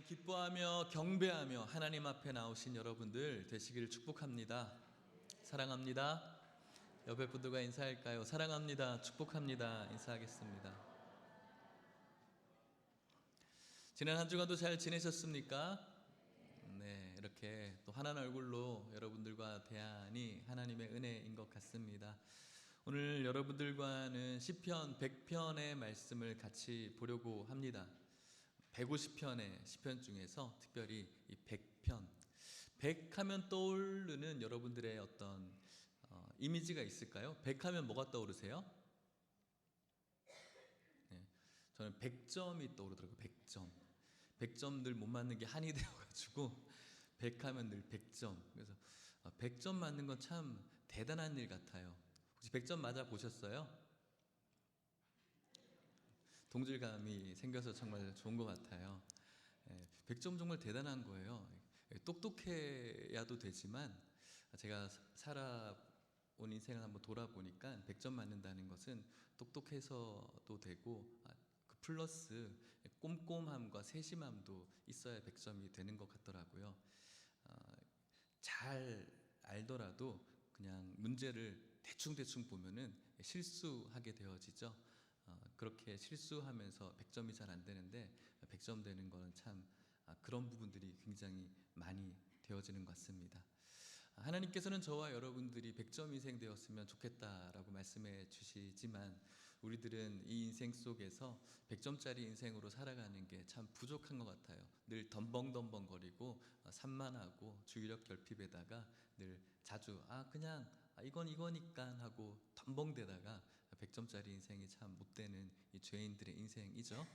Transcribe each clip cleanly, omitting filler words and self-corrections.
기뻐하며 경배하며 하나님 앞에 나오신 여러분들 되시기를 축복합니다. 사랑합니다. 옆에 분들과 인사할까요? 사랑합니다. 축복합니다. 인사하겠습니다. 지난 한 주간도 잘 지내셨습니까? 네, 이렇게 또 환한 얼굴로 여러분들과 대하니 하나님의 은혜인 것 같습니다. 오늘 여러분들과는 시편 100편의 말씀을 같이 보려고 합니다. 150편의 시편 중에서 특별히 이 100편, 100 하면 떠오르는 여러분들의 어떤 이미지가 있을까요? 100 하면 뭐가 떠오르세요? 네, 저는 100점이 떠오르더라고요. 100점. 100점 늘 못 맞는 게 한이 되어가지고 100 하면 늘 100점. 그래서 100점 맞는 건 참 대단한 일 같아요. 혹시 100점 맞아 보셨어요? 동질감이 생겨서 정말 좋은 것 같아요. 100점 정말 대단한 거예요. 똑똑해야도 되지만 제가 살아온 인생을 한번 돌아보니까 100점 맞는다는 것은 똑똑해서도 되고 그 플러스 꼼꼼함과 세심함도 있어야 100점이 되는 것 같더라고요. 잘 알더라도 그냥 문제를 대충 보면은 실수하게 되어지죠. 그렇게 실수하면서 100점이 잘 안 되는데 100점 되는 거는 참 그런 부분들이 굉장히 많이 되어지는 것 같습니다. 하나님께서는 저와 여러분들이 100점 인생 되었으면 좋겠다라고 말씀해 주시지만 우리들은 이 인생 속에서 100점짜리 인생으로 살아가는 게 참 부족한 것 같아요. 늘 덤벙덤벙거리고 산만하고 주의력 결핍에다가 늘 자주 그냥 이건 이거니까 하고 덤벙대다가 100점짜리 인생이 참 못되는 이 죄인들의 인생이죠.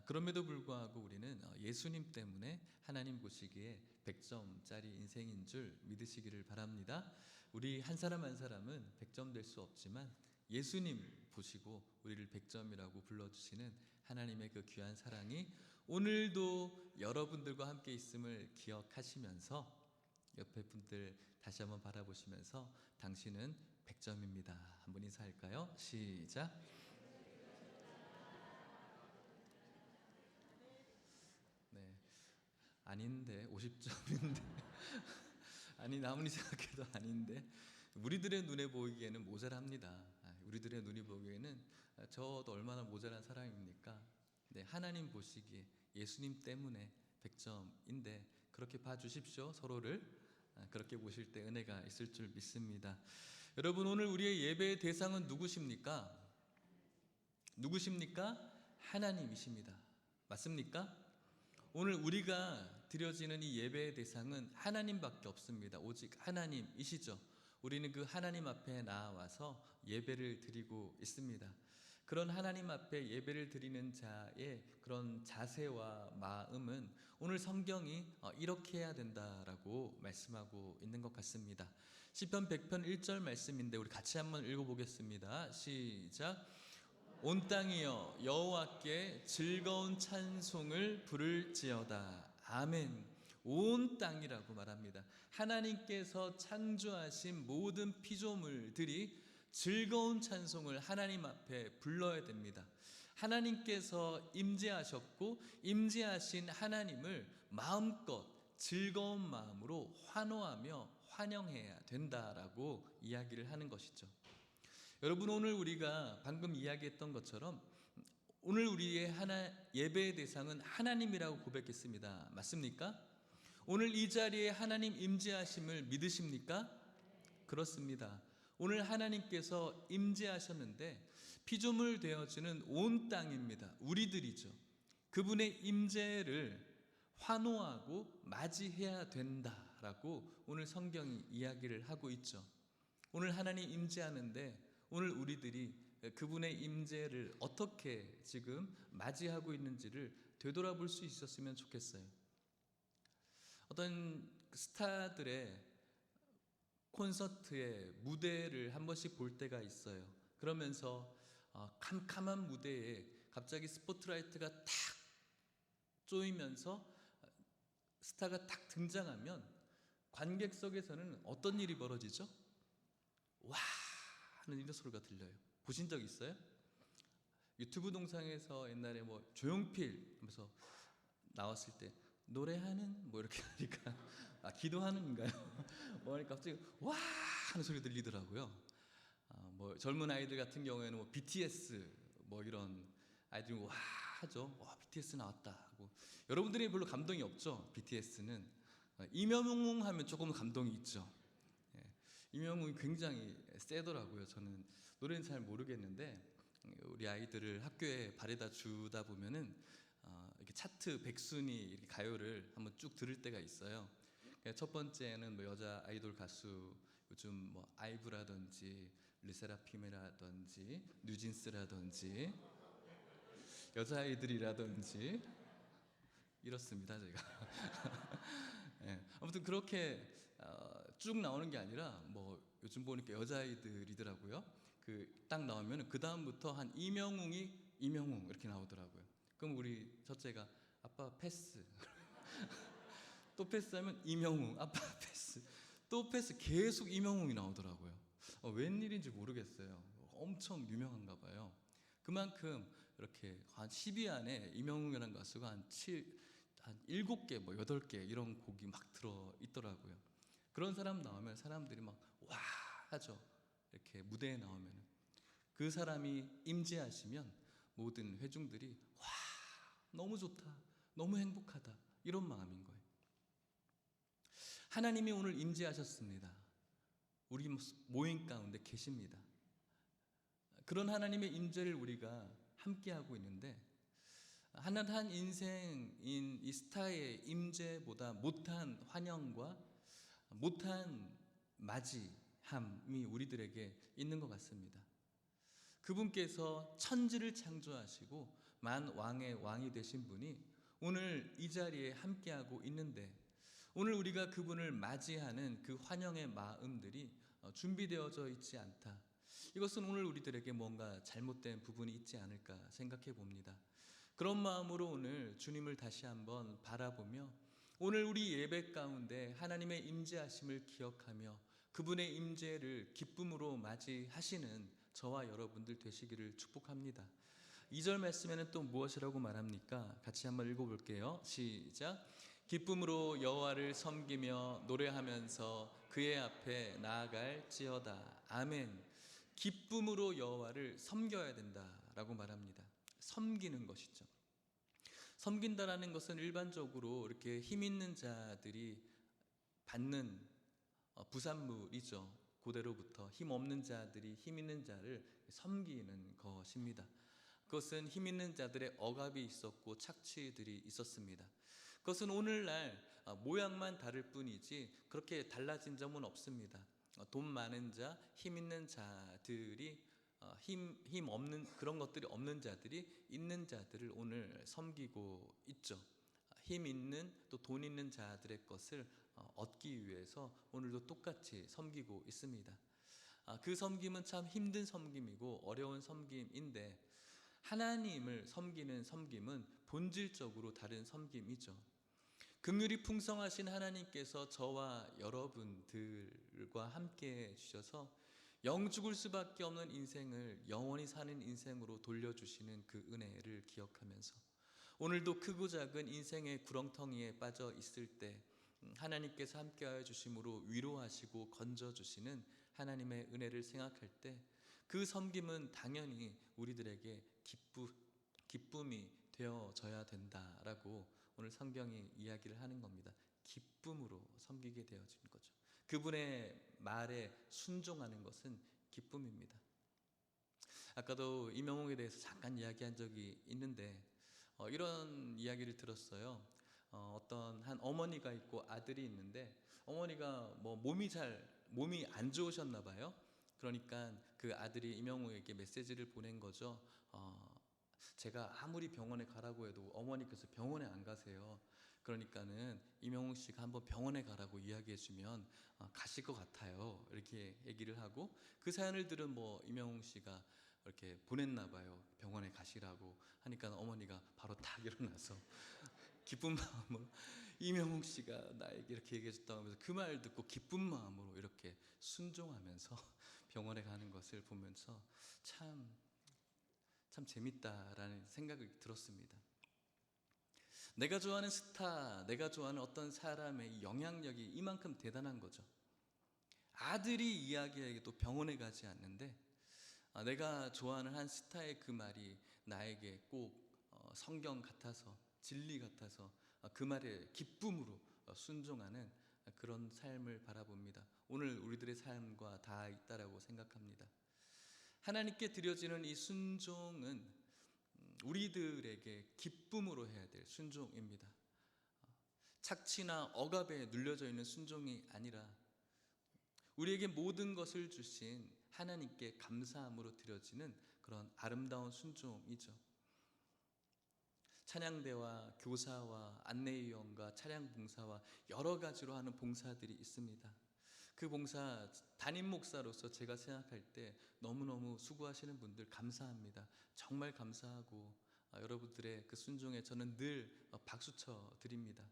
그럼에도 불구하고 우리는 예수님 때문에 하나님 보시기에 100점짜리 인생인 줄 믿으시기를 바랍니다. 우리 한 사람 한 사람은 100점 될 수 없지만 예수님 보시고 우리를 100점이라고 불러주시는 하나님의 그 귀한 사랑이 오늘도 여러분들과 함께 있음을 기억하시면서 옆에 분들 다시 한번 바라보시면서 당신은 100점입니다. 한번 인사할까요? 시작. 네, 아닌데 50점인데 아니 아무리 생각해도 아닌데 우리들의 눈에 보이기에는 모자랍니다. 우리들의 눈이 보기에는 저도 얼마나 모자란 사람입니까? 네, 하나님 보시기에 예수님 때문에 100점인데 그렇게 봐주십시오. 서로를 그렇게 보실 때 은혜가 있을 줄 믿습니다. 여러분, 오늘 우리의 예배의 대상은 누구십니까? 누구십니까? 하나님이십니다. 맞습니까? 오늘 우리가 드려지는 이 예배의 대상은 하나님밖에 없습니다. 오직 하나님이시죠. 우리는 그 하나님 앞에 나와서 예배를 드리고 있습니다. 그런 하나님 앞에 예배를 드리는 자의 그런 자세와 마음은 오늘 성경이 이렇게 해야 된다라고 말씀하고 있는 것 같습니다. 시편 100편 1절 말씀인데 우리 같이 한번 읽어보겠습니다. 시작. 온 땅이여 여호와께 즐거운 찬송을 부를지어다. 아멘. 온 땅이라고 말합니다. 하나님께서 창조하신 모든 피조물들이 즐거운 찬송을 하나님 앞에 불러야 됩니다. 하나님께서 임재하셨고 임재하신 하나님을 마음껏 즐거운 마음으로 환호하며 환영해야 된다라고 이야기를 하는 것이죠. 여러분, 오늘 우리가 방금 이야기했던 것처럼 오늘 우리의 예배의 대상은 하나님이라고 고백했습니다. 맞습니까? 오늘 이 자리에 하나님 임재하심을 믿으십니까? 그렇습니다. 오늘 하나님께서 임재하셨는데 피조물 되어지는 온 땅입니다. 우리들이죠. 그분의 임재를 환호하고 맞이해야 된다라고 오늘 성경이 이야기를 하고 있죠. 오늘 하나님 임재하는데 오늘 우리들이 그분의 임재를 어떻게 지금 맞이하고 있는지를 되돌아볼 수 있었으면 좋겠어요. 어떤 스타들의 콘서트의 무대를 한 번씩 볼 때가 있어요. 그러면서 캄캄한 무대에 갑자기 스포트라이트가 탁 쪼이면서 스타가 탁 등장하면 관객석에서는 어떤 일이 벌어지죠? 와 하는 이런 소리가 들려요. 보신 적 있어요? 유튜브 동상에서 옛날에 조용필 하면서 나왔을 때 노래하는 뭐 이렇게 하니까 기도하는인가요? 뭐 하니까 갑자기 와 하는 소리 들리더라고요. 뭐 젊은 아이들 같은 경우에는 뭐 BTS 뭐 이런 아이들이 와 하죠. 와 BTS 나왔다 하고. 여러분들이 별로 감동이 없죠. BTS는 이명웅 하면 조금 감동이 있죠. 예, 이명웅이 굉장히 세더라고요. 저는 노래는 잘 모르겠는데 우리 아이들을 학교에 바래다 주다 보면은 이렇게 차트 백순위 이렇게 가요를 한번 쭉 들을 때가 있어요. 첫 번째는 뭐 여자 아이돌 가수 요즘 뭐 아이브라든지 르세라핌이라든지 뉴진스라든지 여자아이들이라든지 이렇습니다 제가. 예, 아무튼 그렇게 쭉 나오는 게 아니라 뭐 요즘 보니까 여자아이들이더라고요. 그 딱 나오면 그 다음부터 한 이명웅이 이명웅 이렇게 나오더라고요. 그럼 우리 첫째가 아빠 패스 또 패스하면 이명웅 아빠 패스 또 패스 계속 이명웅이 나오더라고요. 웬일인지 모르겠어요. 엄청 유명한가 봐요. 그만큼 이렇게 한 10위 안에 이명웅이라는 가수가 한 7개, 뭐 8개 이런 곡이 막 들어 있더라고요. 그런 사람 나오면 사람들이 막 와 하죠. 이렇게 무대에 나오면 그 사람이 임재하시면 모든 회중들이 와 너무 좋다, 너무 행복하다 이런 마음인 거예요. 하나님이 오늘 임재하셨습니다. 우리 모임 가운데 계십니다. 그런 하나님의 임재를 우리가 함께하고 있는데 한 인생인 이 스타의 임재보다 못한 환영과 못한 맞이함이 우리들에게 있는 것 같습니다. 그분께서 천지를 창조하시고 만왕의 왕이 되신 분이 오늘 이 자리에 함께하고 있는데 오늘 우리가 그분을 맞이하는 그 환영의 마음들이 준비되어져 있지 않다. 이것은 오늘 우리들에게 뭔가 잘못된 부분이 있지 않을까 생각해 봅니다. 그런 마음으로 오늘 주님을 다시 한번 바라보며 오늘 우리 예배 가운데 하나님의 임재하심을 기억하며 그분의 임재를 기쁨으로 맞이하시는 저와 여러분들 되시기를 축복합니다. 2절 말씀에는 또 무엇이라고 말합니까? 같이 한번 읽어볼게요. 시작. 기쁨으로 여호와를 섬기며 노래하면서 그의 앞에 나아갈지어다. 아멘. 기쁨으로 여호와를 섬겨야 된다라고 말합니다. 섬기는 것이죠. 섬긴다라는 것은 일반적으로 이렇게 힘 있는 자들이 받는 부산물이죠. 고대로부터 힘 없는 자들이 힘 있는 자를 섬기는 것입니다. 그것은 힘 있는 자들의 억압이 있었고 착취들이 있었습니다. 그것은 오늘날 모양만 다를 뿐이지 그렇게 달라진 점은 없습니다. 돈 많은 자, 힘 있는 자들이 힘 없는 그런 것들이 없는 자들이 있는 자들을 오늘 섬기고 있죠. 힘 있는 또 돈 있는 자들의 것을 얻기 위해서 오늘도 똑같이 섬기고 있습니다. 그 섬김은 참 힘든 섬김이고 어려운 섬김인데 하나님을 섬기는 섬김은 본질적으로 다른 섬김이죠. 긍휼이 풍성하신 하나님께서 저와 여러분들과 함께 주셔서 영 죽을 수밖에 없는 인생을 영원히 사는 인생으로 돌려주시는 그 은혜를 기억하면서 오늘도 크고 작은 인생의 구렁텅이에 빠져 있을 때 하나님께서 함께하여 주심으로 위로하시고 건져주시는 하나님의 은혜를 생각할 때 그 섬김은 당연히 우리들에게 기쁨이 되어져야 된다라고 오늘 성경이 이야기를 하는 겁니다. 기쁨으로 섬기게 되어진 거죠. 그분의 말에 순종하는 것은 기쁨입니다. 아까도 이명웅에 대해서 잠깐 이야기한 적이 있는데 이런 이야기를 들었어요. 어떤 한 어머니가 있고 아들이 있는데 어머니가 뭐 몸이 안 좋으셨나 봐요. 그러니까 그 아들이 이명웅에게 메시지를 보낸 거죠. 제가 아무리 병원에 가라고 해도 어머니께서 병원에 안 가세요. 그러니까는 이명웅 씨가 한번 병원에 가라고 이야기해주면 가실 것 같아요. 이렇게 얘기를 하고 그 사연을 들은 뭐 이명웅 씨가 이렇게 보냈나 봐요. 병원에 가시라고 하니까 어머니가 바로 딱 일어나서 기쁜 마음으로 이명웅 씨가 나에게 이렇게 얘기해 줬다고 하면서 그 말 듣고 기쁜 마음으로 이렇게 순종하면서 병원에 가는 것을 보면서 참 재밌다라는 생각이 들었습니다. 내가 좋아하는 스타, 내가 좋아하는 어떤 사람의 영향력이 이만큼 대단한 거죠. 아들이 이야기에게 또 병원에 가지 않는데 내가 좋아하는 한 스타의 그 말이 나에게 꼭 성경 같아서, 진리 같아서 그 말에 기쁨으로 순종하는 그런 삶을 바라봅니다. 오늘 우리들의 삶과 다 있다라고 생각합니다. 하나님께 드려지는 이 순종은 우리들에게 기쁨으로 해야 될 순종입니다. 착취나 억압에 눌려져 있는 순종이 아니라 우리에게 모든 것을 주신 하나님께 감사함으로 드려지는 그런 아름다운 순종이죠. 찬양대와 교사와 안내위원과 차량 봉사와 여러 가지로 하는 봉사들이 있습니다. 그 봉사 담임 목사로서 제가 생각할 때 너무너무 수고하시는 분들 감사합니다. 정말 감사하고 여러분들의 그 순종에 저는 늘 박수쳐 드립니다.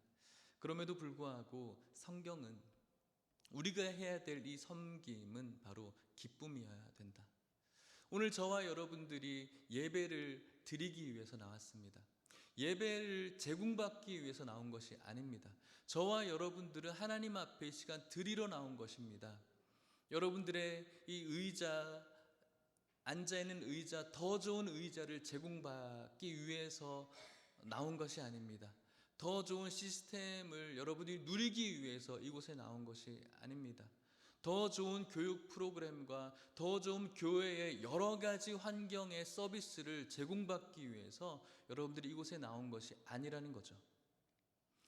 그럼에도 불구하고 성경은 우리가 해야 될 이 섬김은 바로 기쁨이어야 된다. 오늘 저와 여러분들이 예배를 드리기 위해서 나왔습니다. 예배를 제공받기 위해서 나온 것이 아닙니다. 저와 여러분들은 하나님 앞에 이 시간 드리러 나온 것입니다. 여러분들의 이 의자, 앉아있는 의자, 더 좋은 의자를 제공받기 위해서 나온 것이 아닙니다. 더 좋은 시스템을 여러분들이 누리기 위해서 이곳에 나온 것이 아닙니다. 더 좋은 교육 프로그램과 더 좋은 교회의 여러 가지 환경의 서비스를 제공받기 위해서 여러분들이 이곳에 나온 것이 아니라는 거죠.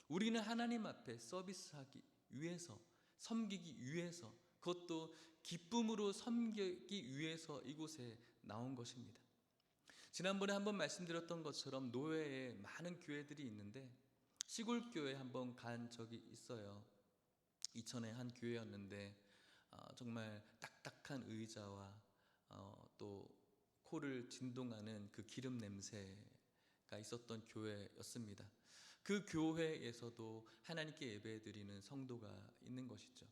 우리는 하나님 앞에 서비스하기 위해서, 섬기기 위해서, 그것도 기쁨으로 섬기기 위해서 이곳에 나온 것입니다. 지난번에 한번 말씀드렸던 것처럼 노회에 많은 교회들이 있는데 시골 교회에 한번 간 적이 있어요. 이천의 한 교회였는데 정말 딱딱한 의자와 또 코를 진동하는 그 기름 냄새가 있었던 교회였습니다. 그 교회에서도 하나님께 예배드리는 성도가 있는 것이죠.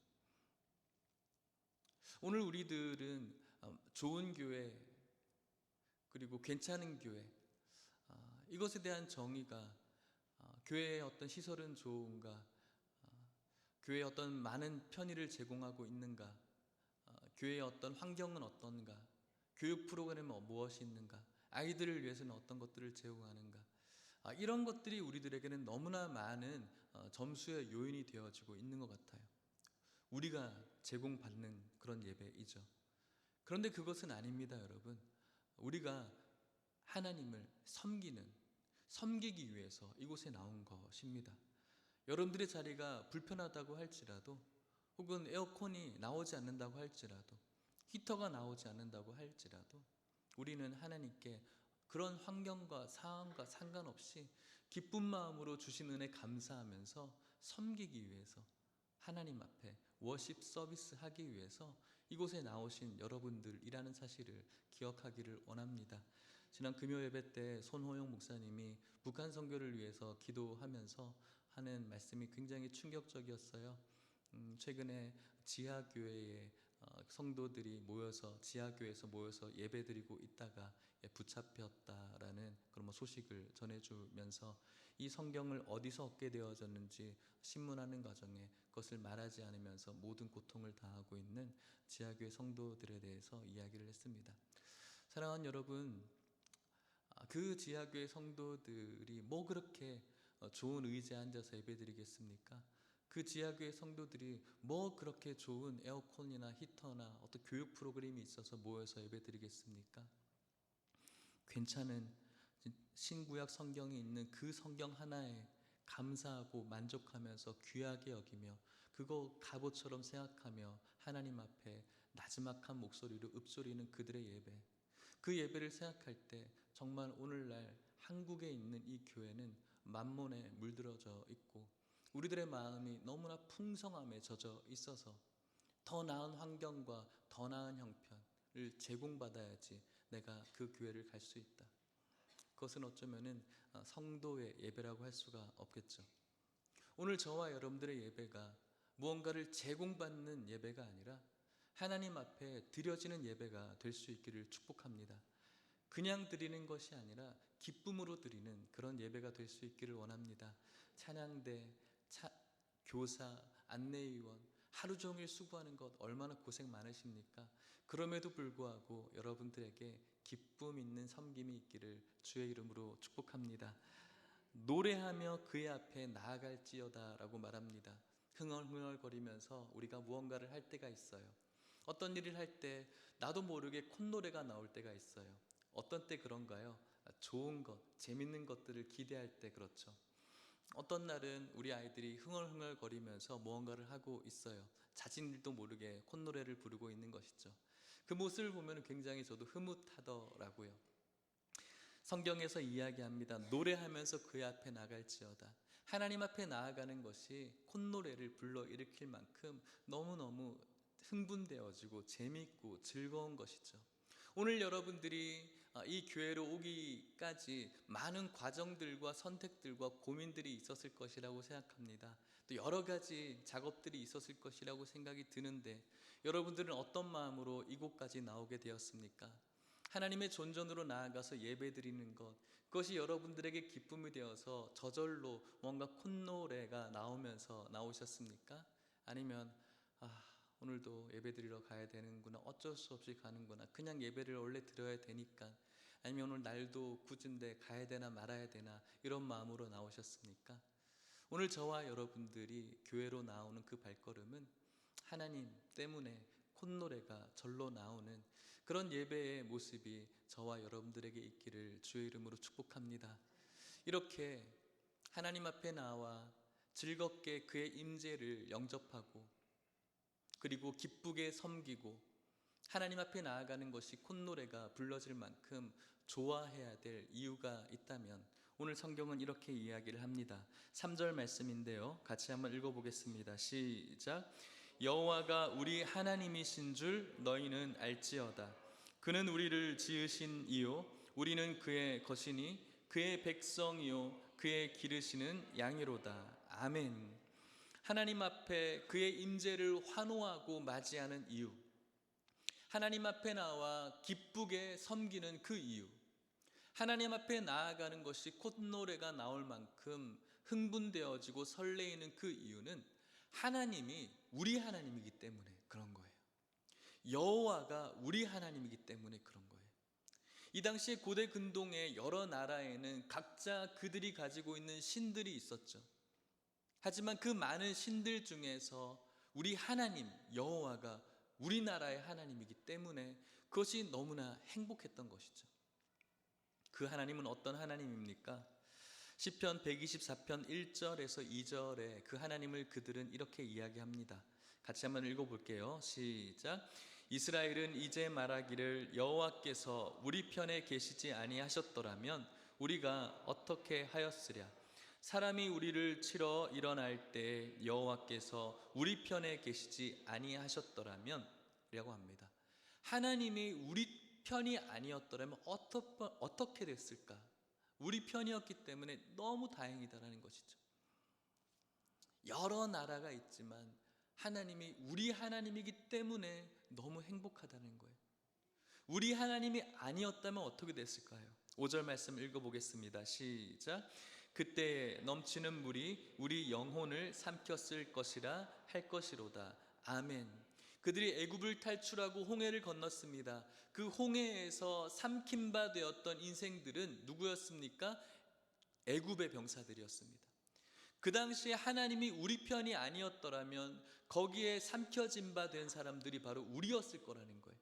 오늘 우리들은 좋은 교회 그리고 괜찮은 교회, 이것에 대한 정의가 교회의 어떤 시설은 좋은가, 교회에 어떤 많은 편의를 제공하고 있는가, 교회의 어떤 환경은 어떤가, 교육 프로그램은 무엇이 있는가, 아이들을 위해서는 어떤 것들을 제공하는가, 이런 것들이 우리들에게는 너무나 많은 점수의 요인이 되어지고 있는 것 같아요. 우리가 제공받는 그런 예배이죠. 그런데 그것은 아닙니다, 여러분. 우리가 하나님을 섬기기 위해서 이곳에 나온 것입니다. 여러분들의 자리가 불편하다고 할지라도, 혹은 에어컨이 나오지 않는다고 할지라도, 히터가 나오지 않는다고 할지라도 우리는 하나님께 그런 환경과 상황과 상관없이 기쁜 마음으로 주신 은혜 감사하면서 섬기기 위해서, 하나님 앞에 워십 서비스 하기 위해서 이곳에 나오신 여러분들이라는 사실을 기억하기를 원합니다. 지난 금요 예배 때 손호영 목사님이 북한 선교를 위해서 기도하면서 하는 말씀이 굉장히 충격적이었어요. 최근에 지하교회에 성도들이 모여서 지하교회에서 모여서 예배드리고 있다가 붙잡혔다라는 그런 소식을 전해주면서 이 성경을 어디서 얻게 되어졌는지 신문하는 과정에 그것을 말하지 않으면서 모든 고통을 당하고 있는 지하교회 성도들에 대해서 이야기를 했습니다. 사랑하는 여러분, 그 지하교회 성도들이 뭐 그렇게 좋은 의자에 앉아서 예배드리겠습니까? 그 지하교회 성도들이 뭐 그렇게 좋은 에어컨이나 히터나 어떤 교육 프로그램이 있어서 모여서 예배드리겠습니까? 괜찮은 신구약 성경이 있는 그 성경 하나에 감사하고 만족하면서 귀하게 여기며 그거 갑옷처럼 생각하며 하나님 앞에 나지막한 목소리로 읊조리는 그들의 예배, 그 예배를 생각할 때 정말 오늘날 한국에 있는 이 교회는 만몬에 물들어져 있고 우리들의 마음이 너무나 풍성함에 젖어 있어서 더 나은 환경과 더 나은 형편을 제공받아야지 내가 그 교회를 갈 수 있다. 그것은 어쩌면은 성도의 예배라고 할 수가 없겠죠. 오늘 저와 여러분들의 예배가 무언가를 제공받는 예배가 아니라 하나님 앞에 드려지는 예배가 될 수 있기를 축복합니다. 그냥 드리는 것이 아니라 기쁨으로 드리는 그런 예배가 될 수 있기를 원합니다. 찬양대, 교사, 안내위원 하루 종일 수고하는 것 얼마나 고생 많으십니까? 그럼에도 불구하고 여러분들에게 기쁨 있는 섬김이 있기를 주의 이름으로 축복합니다. 노래하며 그의 앞에 나아갈지어다 라고 말합니다. 흥얼흥얼거리면서 우리가 무언가를 할 때가 있어요. 어떤 일을 할 때 나도 모르게 콧노래가 나올 때가 있어요. 어떤 때 그런가요? 좋은 것, 재밌는 것들을 기대할 때 그렇죠. 어떤 날은 우리 아이들이 흥얼흥얼거리면서 무언가를 하고 있어요. 자신들도 모르게 콧노래를 부르고 있는 것이죠. 그 모습을 보면 굉장히 저도 흐뭇하더라고요. 성경에서 이야기합니다. 노래하면서 그의 앞에 나갈지어다. 하나님 앞에 나아가는 것이 콧노래를 불러일으킬 만큼 너무너무 흥분되어지고 재미있고 즐거운 것이죠. 오늘 여러분들이 이 교회로 오기까지 많은 과정들과 선택들과 고민들이 있었을 것이라고 생각합니다. 또 여러 가지 작업들이 있었을 것이라고 생각이 드는데 여러분들은 어떤 마음으로 이곳까지 나오게 되었습니까? 하나님의 존전으로 나아가서 예배드리는 것, 그것이 여러분들에게 기쁨이 되어서 저절로 뭔가 콧노래가 나오면서 나오셨습니까? 아니면 오늘도 예배드리러 가야 되는구나, 어쩔 수 없이 가는구나, 그냥 예배를 원래 드려야 되니까, 아니면 오늘 날도 굳은데 가야 되나 말아야 되나 이런 마음으로 나오셨습니까? 오늘 저와 여러분들이 교회로 나오는 그 발걸음은 하나님 때문에 콧노래가 절로 나오는 그런 예배의 모습이 저와 여러분들에게 있기를 주의 이름으로 축복합니다. 이렇게 하나님 앞에 나와 즐겁게 그의 임재를 영접하고 그리고 기쁘게 섬기고 하나님 앞에 나아가는 것이 콧노래가 불러질 만큼 좋아해야 될 이유가 있다면 오늘 성경은 이렇게 이야기를 합니다. 3절 말씀인데요, 같이 한번 읽어보겠습니다. 시작. 여호와가 우리 하나님이신 줄 너희는 알지어다. 그는 우리를 지으신 이요 우리는 그의 것이니 그의 백성이요 그의 기르시는 양이로다. 아멘. 하나님 앞에 그의 임재를 환호하고 맞이하는 이유, 하나님 앞에 나와 기쁘게 섬기는 그 이유, 하나님 앞에 나아가는 것이 콧노래가 나올 만큼 흥분되어지고 설레이는 그 이유는 하나님이 우리 하나님이기 때문에 그런 거예요. 여호와가 우리 하나님이기 때문에 그런 거예요. 이 당시에 고대 근동의 여러 나라에는 각자 그들이 가지고 있는 신들이 있었죠. 하지만 그 많은 신들 중에서 우리 하나님 여호와가 우리나라의 하나님이기 때문에 그것이 너무나 행복했던 것이죠. 그 하나님은 어떤 하나님입니까? 시편 124편 1절에서 2절에 그 하나님을 그들은 이렇게 이야기합니다. 같이 한번 읽어볼게요. 시작. 이스라엘은 이제 말하기를 여호와께서 우리 편에 계시지 아니하셨더라면 우리가 어떻게 하였으랴. 사람이 우리를 치러 일어날 때 여호와께서 우리 편에 계시지 아니하셨더라면 이라고 합니다. 하나님이 우리 편이 아니었더라면 어떻게 됐을까? 우리 편이었기 때문에 너무 다행이다라는 것이죠. 여러 나라가 있지만 하나님이 우리 하나님이기 때문에 너무 행복하다는 거예요. 우리 하나님이 아니었다면 어떻게 됐을까요? 5절 말씀 읽어보겠습니다. 시작. 그때 넘치는 물이 우리 영혼을 삼켰을 것이라 할 것이로다. 아멘. 그들이 애굽을 탈출하고 홍해를 건넜습니다. 그 홍해에서 삼킨 바 되었던 인생들은 누구였습니까? 애굽의 병사들이었습니다. 그 당시에 하나님이 우리 편이 아니었더라면 거기에 삼켜진 바 된 사람들이 바로 우리였을 거라는 거예요.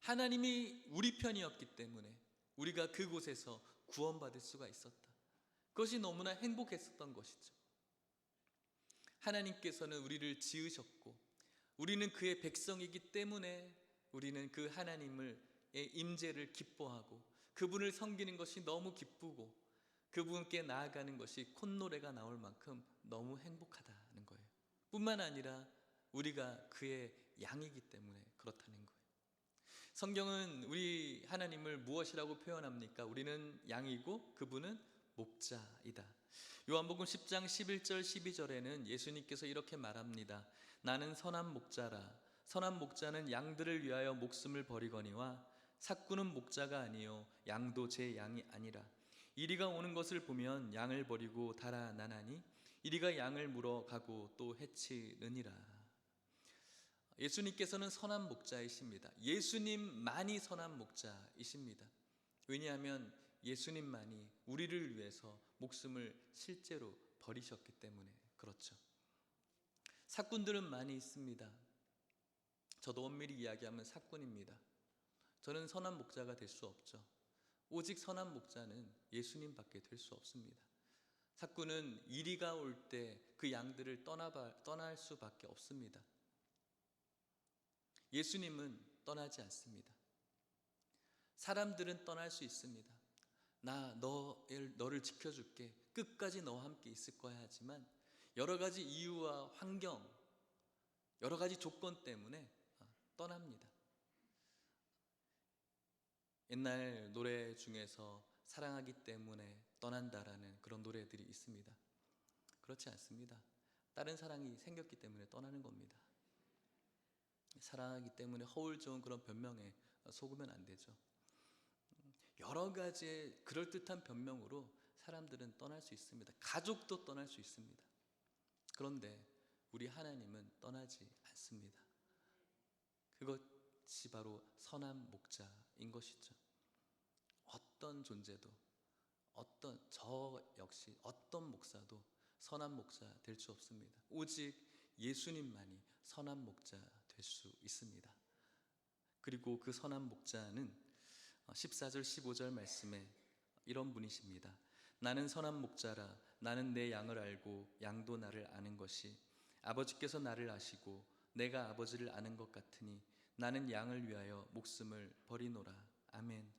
하나님이 우리 편이었기 때문에 우리가 그곳에서 구원받을 수가 있었다. 그것이 너무나 행복했었던 것이죠. 하나님께서는 우리를 지으셨고 우리는 그의 백성이기 때문에 우리는 그 하나님의 임재를 기뻐하고 그분을 섬기는 것이 너무 기쁘고 그분께 나아가는 것이 콧노래가 나올 만큼 너무 행복하다는 거예요. 뿐만 아니라 우리가 그의 양이기 때문에 그렇다는 거예요. 성경은 우리 하나님을 무엇이라고 표현합니까? 우리는 양이고 그분은 목자이다. 요한복음 10장 11절 12절에는 예수님께서 이렇게 말합니다. 나는 선한 목자라. 선한 목자는 양들을 위하여 목숨을 버리거니와 삭구는 목자가 아니요 양도 제 양이 아니라 이리가 오는 것을 보면 양을 버리고 달아나나니 이리가 양을 물어 가고 또 해치느니라. 예수님께서는 선한 목자이십니다. 예수님만이 선한 목자이십니다. 왜냐하면 예수님만이 우리를 위해서 목숨을 실제로 버리셨기 때문에 그렇죠. 사꾼들은 많이 있습니다. 저도 엄밀히 이야기하면 사꾼입니다. 저는 선한 목자가 될 수 없죠. 오직 선한 목자는 예수님밖에 될 수 없습니다. 사꾼은 이리가 올 때 그 양들을 떠날 수밖에 없습니다. 예수님은 떠나지 않습니다. 사람들은 떠날 수 있습니다. 너를 지켜줄게. 끝까지 너와 함께 있을 거야 하지만 여러 가지 이유와 환경, 여러 가지 조건 때문에 떠납니다. 옛날 노래 중에서 사랑하기 때문에 떠난다라는 그런 노래들이 있습니다. 그렇지 않습니다. 다른 사랑이 생겼기 때문에 떠나는 겁니다. 사랑하기 때문에 허울 좋은 그런 변명에 속으면 안 되죠. 여러 가지의 그럴듯한 변명으로 사람들은 떠날 수 있습니다. 가족도 떠날 수 있습니다. 그런데 우리 하나님은 떠나지 않습니다. 그것이 바로 선한 목자인 것이죠. 어떤 존재도 저 역시 어떤 목사도 선한 목자 될 수 없습니다. 오직 예수님만이 선한 목자 될 수 있습니다. 그리고 그 선한 목자는 14절 15절 말씀에 이런 분이십니다. 나는 선한 목자라. 나는 내 양을 알고 양도 나를 아는 것이 아버지께서 나를 아시고 내가 아버지를 아는 것 같으니 나는 양을 위하여 목숨을 버리노라. 아멘.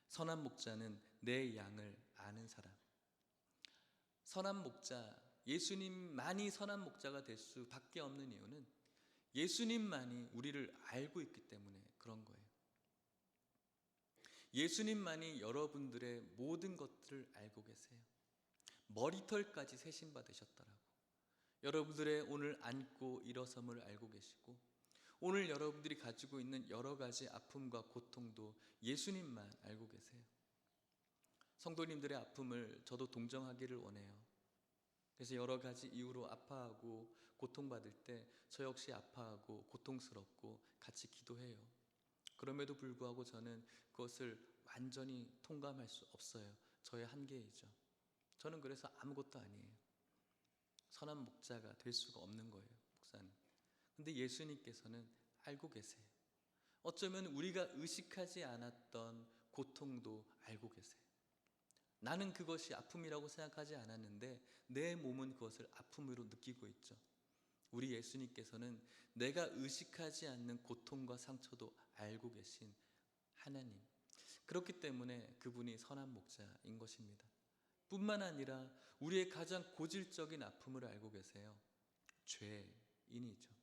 선한 목자는 내 양을 아는 사람. 선한 목자, 예수님만이 선한 목자가 될 수밖에 없는 이유는 예수님만이 우리를 알고 있기 때문에 그런 거예요. 예수님만이 여러분들의 모든 것들을 알고 계세요. 머리털까지 세신 받으셨더라고. 여러분들의 오늘 앉고 일어섬을 알고 계시고 오늘 여러분들이 가지고 있는 여러 가지 아픔과 고통도 예수님만 알고 계세요. 성도님들의 아픔을 저도 동정하기를 원해요. 그래서 여러 가지 이유로 아파하고 고통받을 때 저 역시 아파하고 고통스럽고 같이 기도해요. 그럼에도 불구하고 저는 그것을 완전히 통감할 수 없어요. 저의 한계이죠. 저는 그래서 아무것도 아니에요. 선한 목자가 될 수가 없는 거예요, 목사는. 근데 예수님께서는 알고 계세요. 어쩌면 우리가 의식하지 않았던 고통도 알고 계세요. 나는 그것이 아픔이라고 생각하지 않았는데 내 몸은 그것을 아픔으로 느끼고 있죠. 우리 예수님께서는 내가 의식하지 않는 고통과 상처도 알고 계신 하나님. 그렇기 때문에 그분이 선한 목자인 것입니다. 뿐만 아니라 우리의 가장 고질적인 아픔을 알고 계세요. 죄인이죠.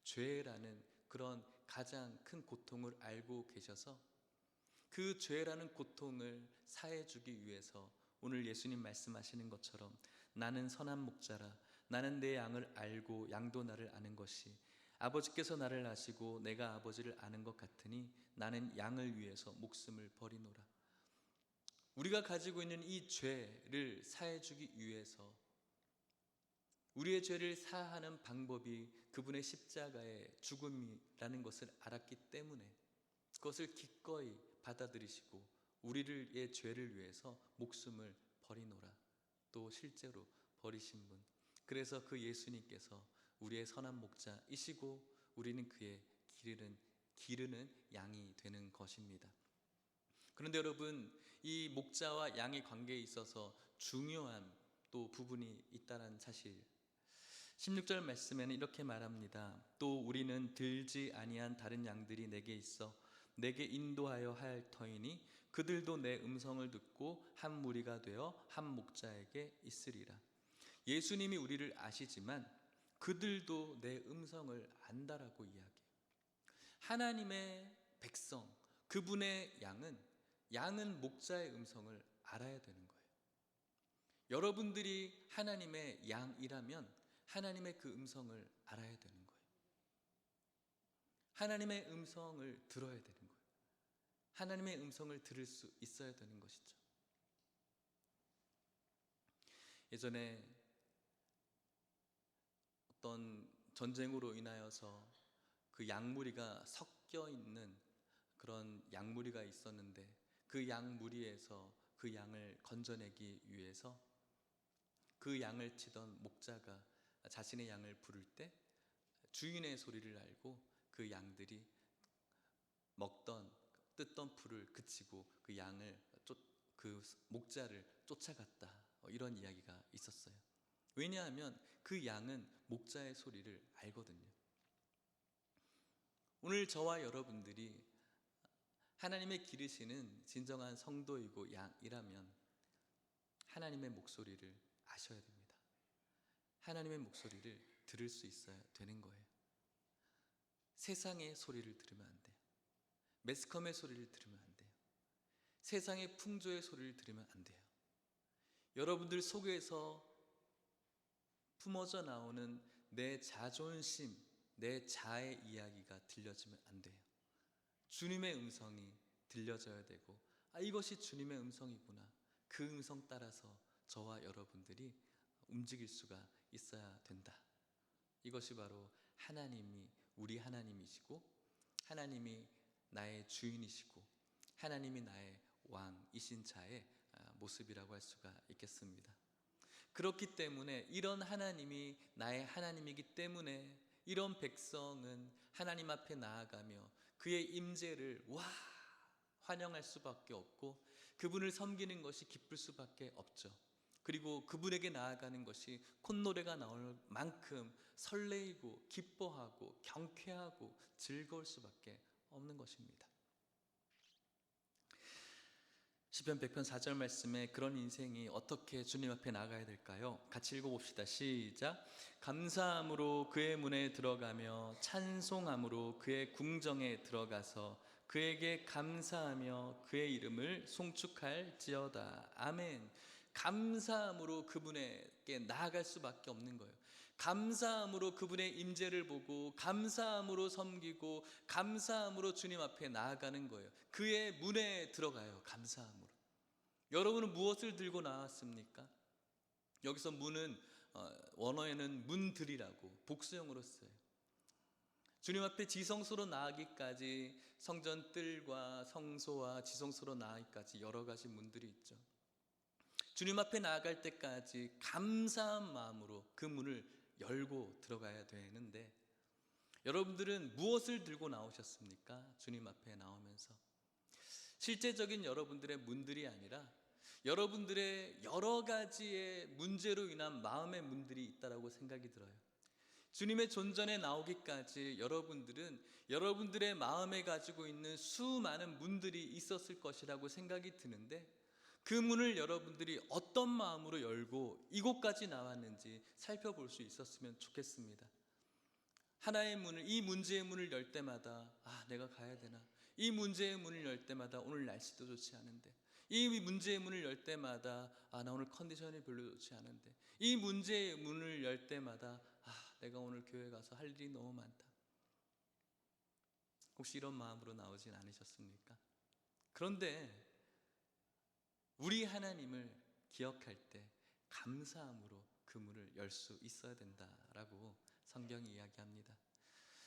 죄라는 그런 가장 큰 고통을 알고 계셔서 그 죄라는 고통을 사해주기 위해서 오늘 예수님 말씀하시는 것처럼 나는 선한 목자라. 나는 내 양을 알고 양도 나를 아는 것이 아버지께서 나를 아시고 내가 아버지를 아는 것 같으니 나는 양을 위해서 목숨을 버리노라. 우리가 가지고 있는 이 죄를 사해주기 위해서 우리의 죄를 사하는 방법이 그분의 십자가의 죽음이라는 것을 알았기 때문에 그것을 기꺼이 받아들이시고 우리의 죄를 위해서 목숨을 버리노라. 또 실제로 버리신 분. 그래서 그 예수님께서 우리의 선한 목자이시고 우리는 그의 기르는 양이 되는 것입니다. 그런데 여러분, 이 목자와 양의 관계에 있어서 중요한 또 부분이 있다는 사실, 16절 말씀에는 이렇게 말합니다. 또 우리는 들지 아니한 다른 양들이 내게 있어 내게 인도하여 할 터이니 그들도 내 음성을 듣고 한 무리가 되어 한 목자에게 있으리라. 예수님이 우리를 아시지만 그들도 내 음성을 안다라고 이야기해요. 하나님의 백성, 그분의 양은 목자의 음성을 알아야 되는 거예요. 여러분들이 하나님의 양이라면 하나님의 그 음성을 알아야 되는 거예요. 하나님의 음성을 들어야 되는 거예요. 하나님의 음성을 들을 수 있어야 되는 것이죠. 예전에 어떤 전쟁으로 인하여서 그 양무리가 섞여 있는 그런 양무리가 있었는데, 그 양무리에서 그 양을 건져내기 위해서 그 양을 치던 목자가 자신의 양을 부를 때 주인의 소리를 알고 그 양들이 먹던 뜯던 풀을 그치고 그 양을 그 목자를 쫓아갔다, 이런 이야기가 있었어요. 왜냐하면 그 양은 목자의 소리를 알거든요. 오늘 저와 여러분들이 하나님의 기르시는 진정한 성도이고 양이라면 하나님의 목소리를 아셔야 됩니다. 하나님의 목소리를 들을 수 있어야 되는 거예요. 세상의 소리를 들으면 안 돼요. 매스컴의 소리를 들으면 안 돼요. 세상의 풍조의 소리를 들으면 안 돼요. 여러분들 속에서 품어져 나오는 내 자존심, 내 자의 이야기가 들려지면 안 돼요. 주님의 음성이 들려져야 되고, 이것이 주님의 음성이구나, 그 음성 따라서 저와 여러분들이 움직일 수가 있어야 된다. 이것이 바로 하나님이 우리 하나님이시고, 하나님이 나의 주인이시고, 하나님이 나의 왕이신 자의 모습이라고 할 수가 있겠습니다. 그렇기 때문에 이런 하나님이 나의 하나님이기 때문에 이런 백성은 하나님 앞에 나아가며 그의 임재를 환영할 수밖에 없고, 그분을 섬기는 것이 기쁠 수밖에 없죠. 그리고 그분에게 나아가는 것이 콧노래가 나올 만큼 설레이고 기뻐하고 경쾌하고 즐거울 수밖에 없는 것입니다. 시편 100편 4절 말씀에 그런 인생이 어떻게 주님 앞에 나가야 될까요? 같이 읽어봅시다. 시작. 감사함으로 그의 문에 들어가며 찬송함으로 그의 궁정에 들어가서 그에게 감사하며 그의 이름을 송축할지어다. 아멘. 감사함으로 그분에게 나아갈 수밖에 없는 거예요. 감사함으로 그분의 임재를 보고, 감사함으로 섬기고, 감사함으로 주님 앞에 나아가는 거예요. 그의 문에 들어가요. 감사함으로. 여러분은 무엇을 들고 나왔습니까? 여기서 문은 원어에는 문들이라고 복수형으로 써요. 주님 앞에 지성소로 나아가기까지 성전 뜰과 성소와 지성소로 나아가기까지 여러 가지 문들이 있죠. 주님 앞에 나아갈 때까지 감사한 마음으로 그 문을 열고 들어가야 되는데, 여러분들은 무엇을 들고 나오셨습니까? 주님 앞에 나오면서 실제적인 여러분들의 문들이 아니라 여러분들의 여러 가지의 문제로 인한 마음의 문들이 있다고 생각이 들어요. 주님의 존전에 나오기까지 여러분들은 여러분들의 마음에 가지고 있는 수많은 문들이 있었을 것이라고 생각이 드는데, 그 문을 여러분들이 어떤 마음으로 열고 이곳까지 나왔는지 살펴볼 수 있었으면 좋겠습니다. 하나의 문을, 이 문제의 문을 열 때마다 내가 가야 되나? 이 문제의 문을 열 때마다 오늘 날씨도 좋지 않은데, 이 문제의 문을 열 때마다 나 오늘 컨디션이 별로 좋지 않은데, 이 문제의 문을 열 때마다 내가 오늘 교회 가서 할 일이 너무 많다. 혹시 이런 마음으로 나오진 않으셨습니까? 그런데 우리 하나님을 기억할 때 감사함으로 그 문을 열 수 있어야 된다라고 성경이 이야기합니다.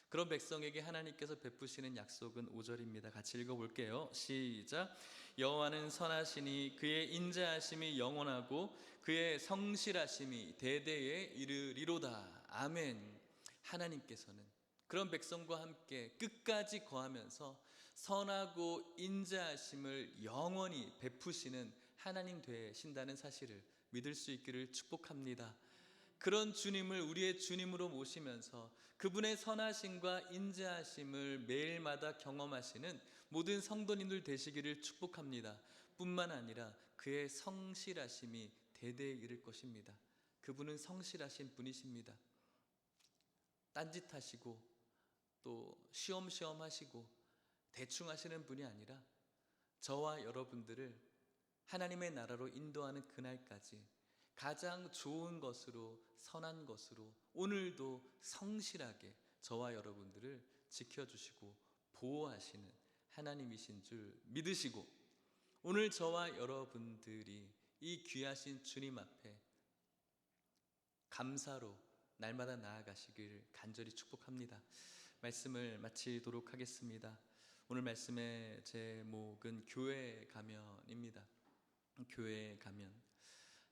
그런 백성에게 하나님께서 베푸시는 약속은 5절입니다. 같이 읽어볼게요. 시작. 여호와는 선하시니 그의 인자하심이 영원하고 그의 성실하심이 대대에 이르리로다. 아멘. 하나님께서는 그런 백성과 함께 끝까지 거하면서 선하고 인자하심을 영원히 베푸시는 하나님 되신다는 사실을 믿을 수 있기를 축복합니다. 그런 주님을 우리의 주님으로 모시면서 그분의 선하심과 인자하심을 매일마다 경험하시는 모든 성도님들 되시기를 축복합니다. 뿐만 아니라 그의 성실하심이 대대에 이를 것입니다. 그분은 성실하신 분이십니다. 딴짓하시고 또 쉬엄쉬엄 하시고 대충 하시는 분이 아니라 저와 여러분들을 하나님의 나라로 인도하는 그날까지 가장 좋은 것으로, 선한 것으로 오늘도 성실하게 저와 여러분들을 지켜주시고 보호하시는 하나님이신 줄 믿으시고 오늘 저와 여러분들이 이 귀하신 주님 앞에 감사로 날마다 나아가시길 간절히 축복합니다. 말씀을 마치도록 하겠습니다. 오늘 말씀의 제목은 교회 가면입니다. 교회 가면.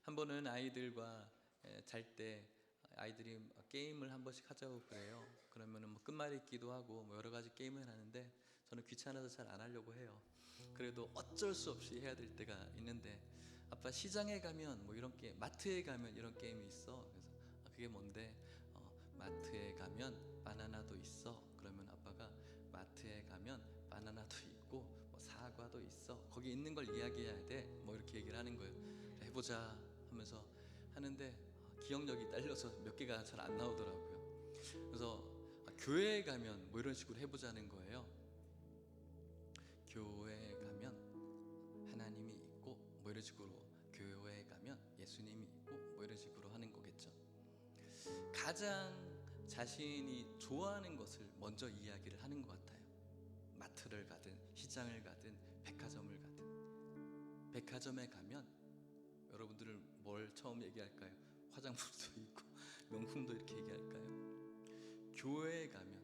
한 번은 아이들과 잘 때 아이들이 게임을 한 번씩 하자고 그래요. 그러면은 뭐 끝말잇기도 하고 뭐 여러 가지 게임을 하는데 저는 귀찮아서 잘 안 하려고 해요. 그래도 어쩔 수 없이 해야 될 때가 있는데, 아빠 시장에 가면 뭐 이런 게임, 마트에 가면 이런 게임이 있어. 그래서 그게 뭔데? 마트에 가면 바나나도 있어. 그러면 아빠가 마트에 가면 바나나도 있고 뭐 사과도 있어. 거기 있는 걸 이야기해야 돼. 뭐 이렇게 얘기를 하는 거예요. 해보자 하면서 하는데 기억력이 딸려서 몇 개가 잘 안 나오더라고요. 그래서 교회에 가면 뭐 이런 식으로 해보자는 거예요. 교회에 가면 하나님이 있고 뭐 이런 식으로, 교회에 가면 예수님이 있고 뭐 이런 식으로 하는 거겠죠. 가장 자신이 좋아하는 것을 먼저 이야기를 하는 것 같아요. 마트를 가든 시장을 가든 백화점을 가든. 백화점에 가면 여러분들은 뭘 처음 얘기할까요? 화장품도 있고 명품도 이렇게 얘기할까요? 교회에 가면,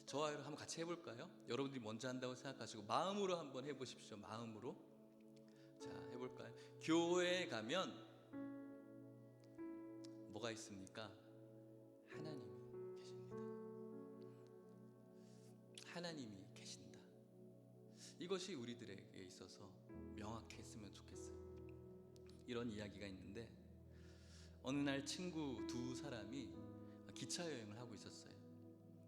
저와 여러분 한번 같이 해볼까요? 여러분들이 먼저 한다고 생각하시고 마음으로 한번 해보십시오. 마음으로. 자, 해볼까요? 교회에 가면 뭐가 있습니까? 하나님이 계십니다. 하나님이 계신다. 이것이 우리들에게 있어서 명확했으면 좋겠어요. 이런 이야기가 있는데, 어느 날 친구 두 사람이 기차 여행을 하고 있었어요.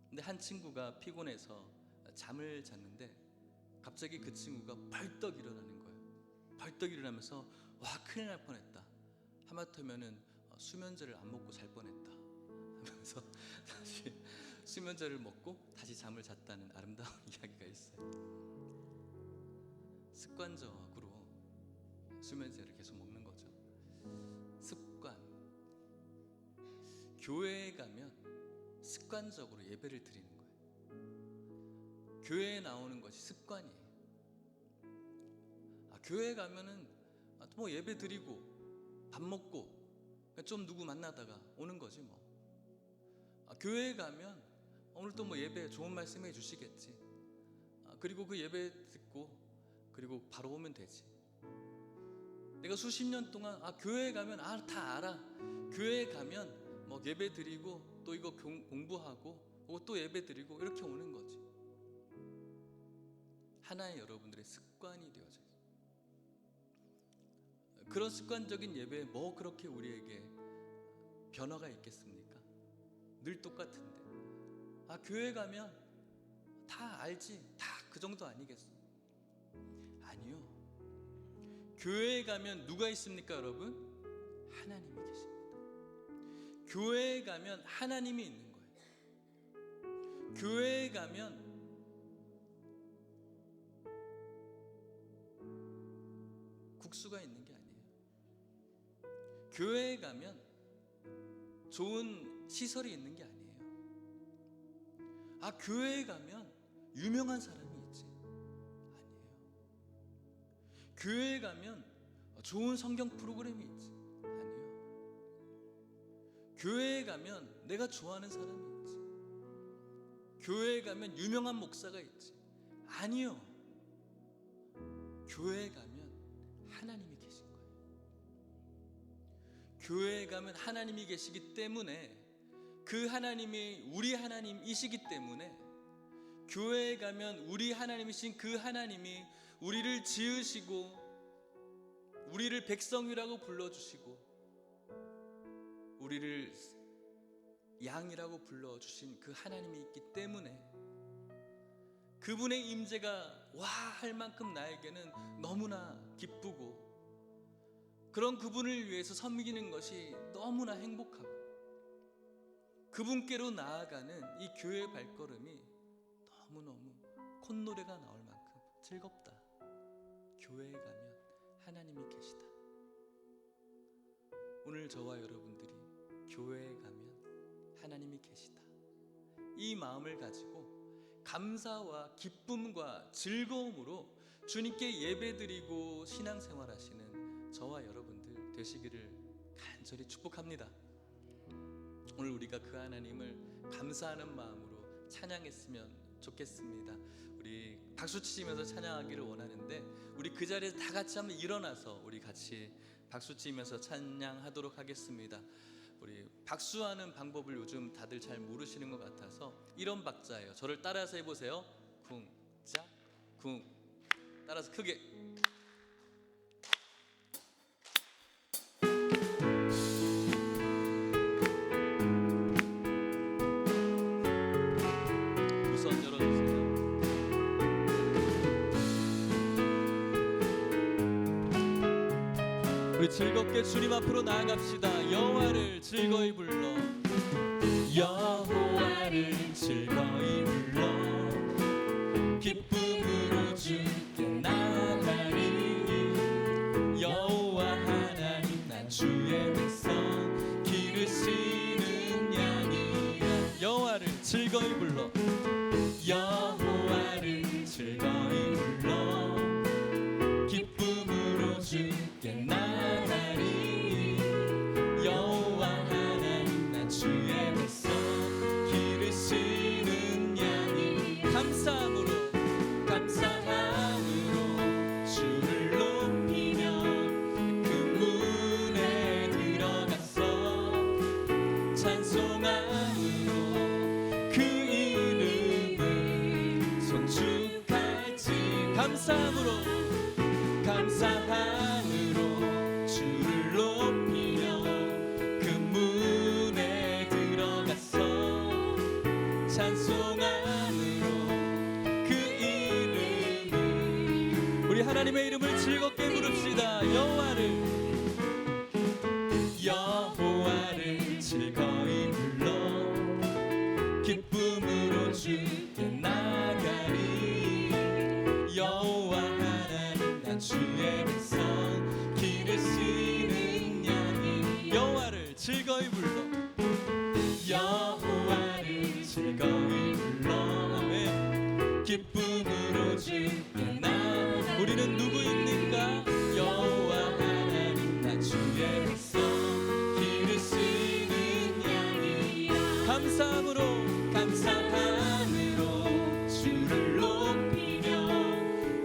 근데 한 친구가 피곤해서 잠을 잤는데 갑자기 그 친구가 벌떡 일어나는 거예요. 벌떡 일어나면서 와, 큰일 날 뻔했다. 하마터면은 수면제를 안 먹고 잘 뻔했다 하면서 다시 수면제를 먹고 다시 잠을 잤다는 아름다운 이야기가 있어요. 습관적으로 수면제를 계속 먹는 거죠. 습관. 교회에 가면 습관적으로 예배를 드리는 거예요. 교회에 나오는 것이 습관이에요. 교회에 가면은 뭐 예배 드리고 밥 먹고 좀 누구 만나다가 오는 거지 뭐. 교회에 가면 오늘 또 뭐 예배 좋은 말씀 해 주시겠지. 그리고 그 예배 듣고 그리고 바로 오면 되지. 내가 수십 년 동안 교회에 가면 다 알아. 교회에 가면 뭐 예배 드리고 또 이거 공부하고 또 예배 드리고 이렇게 오는 거지. 하나의 여러분들의 습관이 되어져 있어요. 그런 습관적인 예배에 뭐 그렇게 우리에게 변화가 있겠습니까? 늘 똑같은데. 교회 가면 다 알지. 다 그 정도 아니겠어? 아니요. 교회에 가면 누가 있습니까, 여러분? 하나님이 계십니다. 교회에 가면 하나님이 있는 거예요. 교회에 가면 국수가 있는 게 아니에요. 교회에 가면 좋은 시설이 있는 게 아니에요. 교회에 가면 유명한 사람이 있지. 아니에요. 교회에 가면 좋은 성경 프로그램이 있지. 아니에요. 교회에 가면 내가 좋아하는 사람이 있지. 교회에 가면 유명한 목사가 있지. 아니요. 교회에 가면 하나님이 계신 거예요. 교회에 가면 하나님이 계시기 때문에, 그 하나님이 우리 하나님이시기 때문에, 교회에 가면 우리 하나님이신 그 하나님이 우리를 지으시고 우리를 백성이라고 불러주시고 우리를 양이라고 불러주신 그 하나님이 있기 때문에, 그분의 임재가 와 할 만큼 나에게는 너무나 기쁘고, 그런 그분을 위해서 섬기는 것이 너무나 행복하고, 그분께로 나아가는 이 교회의 발걸음이 너무너무 콧노래가 나올 만큼 즐겁다. 교회에 가면 하나님이 계시다. 오늘 저와 여러분들이 교회에 가면 하나님이 계시다, 이 마음을 가지고 감사와 기쁨과 즐거움으로 주님께 예배드리고 신앙생활하시는 저와 여러분들 되시기를 간절히 축복합니다. 오늘 우리가 그 하나님을 감사하는 마음으로 찬양했으면 좋겠습니다. 우리 박수 치시면서 찬양하기를 원하는데 우리 그 자리에서 다 같이 한번 일어나서 우리 같이 박수 치면서 찬양하도록 하겠습니다. 우리 박수하는 방법을 요즘 다들 잘 모르시는 것 같아서 이런 박자예요. 저를 따라서 해보세요. 쿵짜 쿵. 따라서 크게. 우선 열어주세요. 우리 즐겁게 주님 앞으로 나아갑시다. 여호와를 즐거이 불러, 여호와를 즐거이 불러, 기쁨으로 주께 나가리. 여호와 하나님 난 주의 백성, 기르시는 양이라. 여호와를 즐거이 불러, 여호와를 즐거이 불러, 기쁨으로 주께 나가리. 여호와 하나님 난 주의 백성, 기르시는 양이. 감사함으로 주를 높이며 그 문에 들어가서 찬송함으로 그 이름을 송축할지. 감사함으로 주를 높이며 그 문에 들어가서 찬송함으로 그 이름을. 우리 하나님의 이름을 즐겁게 부릅시다. 여호와를 즐거이 불러, 기쁨으로 주께 나가리. 여호와 하나님 난 주의 백성, 기르시는 양이. 여호와를 즐거이 불러, 여호와를 즐거이 불러, 아멘. 기쁨으로 주께 나가리. 우리는 누구입니까? 여호와 하나님 난 주의 백성, 기르시는 양이. 감사함으로 주를 높이며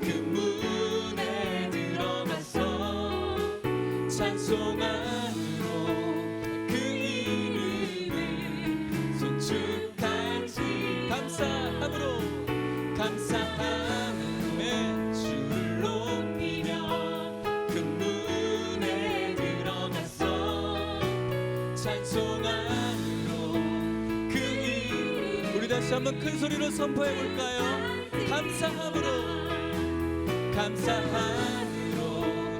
그 문에 들어가서 찬송함으로 그 이름을 송축할지. 감사함으로 주를 높이며 그 문에 들어가서 찬송함으로 그 이름. 우리 다시 한번 큰 소리로 선포해 볼까요? 감사함으로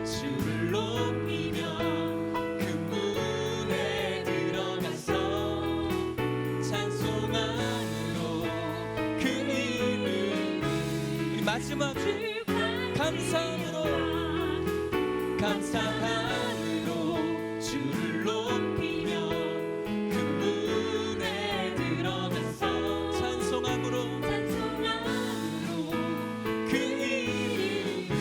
주를 높이며 그 문에 들어가서 찬송함으로 그 이름. 우리 마지막 감사함으로 주를 높이며 그 문에 들어가서 찬송함으로 그 이름을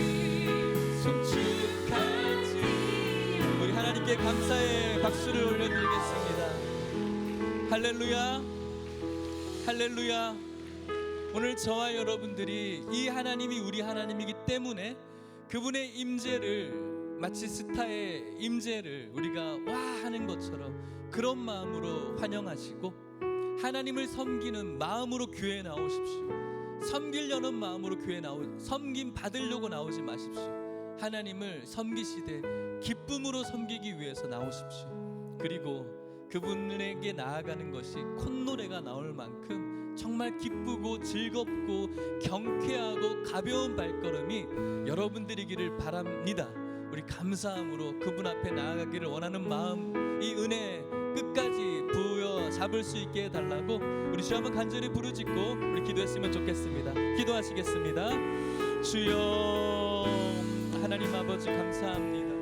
송축할지. 우리 하나님께 감사의 박수를 올려드리겠습니다. 할렐루야, 할렐루야. 오늘 저와 여러분들이 이 하나님이 우리 하나님이기 때문에 그분의 임재를, 마치 스타의 임재를 우리가 와 하는 것처럼 그런 마음으로 환영하시고, 하나님을 섬기는 마음으로 교회에 나오십시오. 섬기려는 마음으로 교회에 섬김 받으려고 나오지 마십시오. 하나님을 섬기시되 기쁨으로 섬기기 위해서 나오십시오. 그리고 그분에게 나아가는 것이 콧노래가 나올 만큼 정말 기쁘고 즐겁고 경쾌하고 가벼운 발걸음이 여러분들이기를 바랍니다. 우리 감사함으로 그분 앞에 나아가기를 원하는 마음, 이 은혜 끝까지 부여 잡을 수 있게 해달라고 우리 주 한번 간절히 부르짖고 우리 기도했으면 좋겠습니다. 기도하시겠습니다. 주여, 하나님 아버지 감사합니다.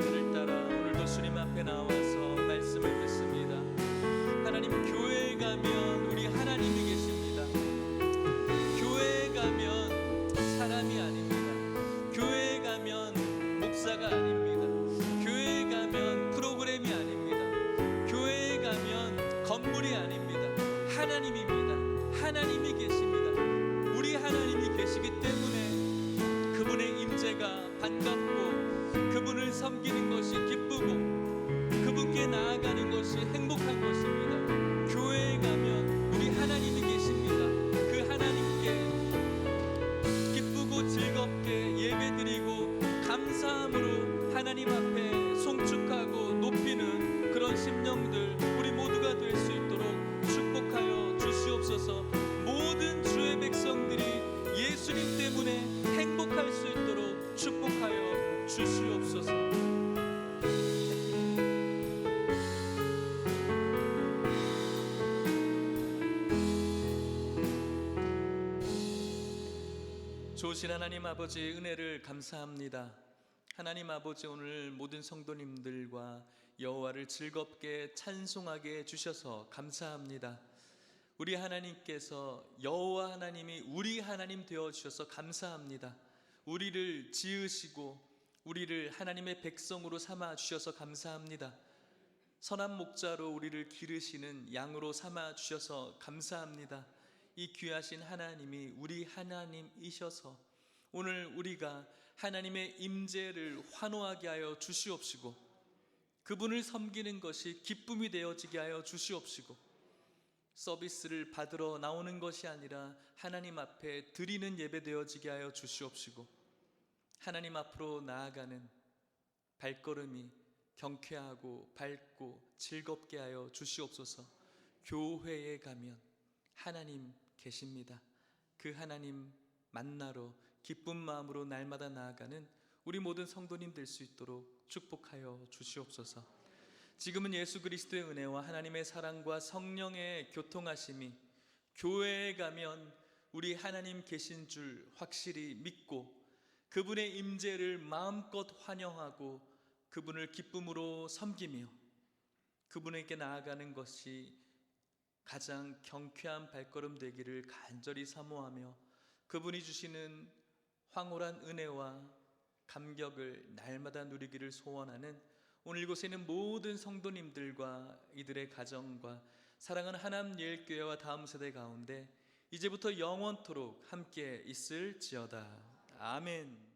오늘따라 오늘도 주님 앞에 나와서 말씀을 듣습니다. 하나님, 교회에 가면 우리 하나님이 하나님입니다. 하나님이 계십니다. 우리 하나님이 계시기 때문에 그분의 임재가 반갑고 그분을 섬기는 것이 기쁘고 그분께 나아가는 것이 행복한 것입니다. 교회에 가면 우리 하나님이 계십니다. 그 하나님께 기쁘고 즐겁게 예배드리고 감사함으로 하나님 앞에 송축하고 높이는 그런 심령들 우리 모두가 될 수 있도록 축복하여 주시옵소서. 모든 주의 백성들이 예수님 때문에 행복할 수 있도록 축복하여 주시옵소서. 좋으신 하나님 아버지, 은혜를 감사합니다. 하나님 아버지, 오늘 모든 성도님들과 여호와를 즐겁게 찬송하게 해주셔서 감사합니다. 우리 하나님께서 여호와 하나님이 우리 하나님 되어주셔서 감사합니다. 우리를 지으시고 우리를 하나님의 백성으로 삼아주셔서 감사합니다. 선한 목자로 우리를 기르시는 양으로 삼아주셔서 감사합니다. 이 귀하신 하나님이 우리 하나님이셔서 오늘 우리가 하나님의 임재를 환호하게 하여 주시옵시고 그분을 섬기는 것이 기쁨이 되어지게 하여 주시옵시고 서비스를 받으러 나오는 것이 아니라 하나님 앞에 드리는 예배 되어지게 하여 주시옵시고 하나님 앞으로 나아가는 발걸음이 경쾌하고 밝고 즐겁게 하여 주시옵소서. 교회에 가면 하나님 계십니다. 그 하나님 만나러 기쁜 마음으로 날마다 나아가는 우리 모든 성도님 될 수 있도록 축복하여 주시옵소서. 지금은 예수 그리스도의 은혜와 하나님의 사랑과 성령의 교통하심이 교회에 가면 우리 하나님 계신 줄 확실히 믿고 그분의 임재를 마음껏 환영하고 그분을 기쁨으로 섬기며 그분에게 나아가는 것이 가장 경쾌한 발걸음 되기를 간절히 사모하며 그분이 주시는 황홀한 은혜와 감격을 날마다 누리기를 소원하는 오늘 이곳에 있는 모든 성도님들과 이들의 가정과 사랑하는 하남 예일교회와 다음 세대 가운데 이제부터 영원토록 함께 있을지어다. 아멘.